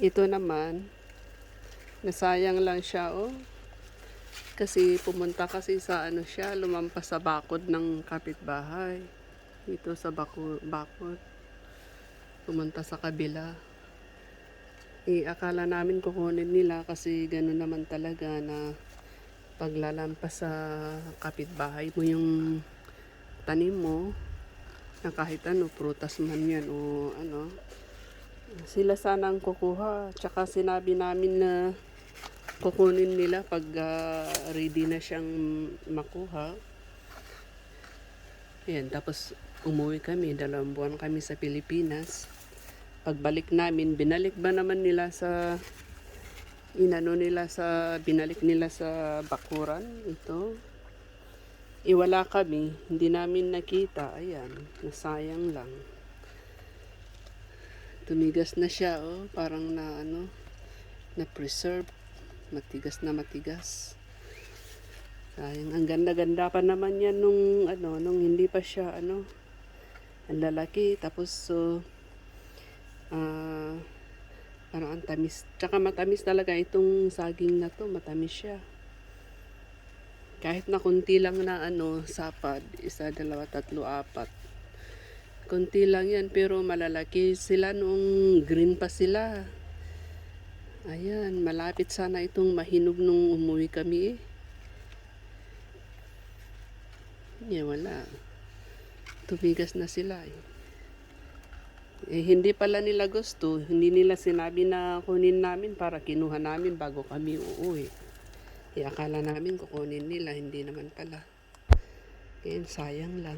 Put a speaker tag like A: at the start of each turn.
A: Ito naman, nasayang lang siya, oh. Kasi pumunta kasi sa ano siya, lumampas sa bakod ng kapitbahay. Dito sa bakod. Pumunta sa kabila. Akala namin kukunin nila kasi gano'n naman talaga na paglalampas sa kapitbahay mo yung tanim mo, na kahit ano, prutas man yan o ano, sila sana ang kukuha. Tsaka sinabi namin na kukunin nila pag ready na siyang makuha. Ayan, tapos umuwi kami, 2 buwan kami sa Pilipinas. Pagbalik namin, binalik ba naman nila sa binalik nila sa bakuran ito. Iwala kami, hindi namin nakita. Ayan, nasayang lang. Tumigas na siya, oh, parang na preserve, matigas na matigas. Sayang, ang ganda-ganda pa naman yan nung hindi pa siya ang lalaki. Tapos parang ang tamis, tsaka matamis talaga itong saging na to, matamis siya. Kahit na kunti lang na sapad, 1, 2, 3, 4. Kunti lang yan, pero malalaki sila nung green pa sila. Ayan, malapit sana itong mahinog nung umuwi kami, wala. Tumigas na sila, hindi pala nila gusto. Hindi nila sinabi na kunin namin para kinuha namin bago kami uuwi. Akala namin kukunin nila, hindi naman pala. Kaya sayang lang.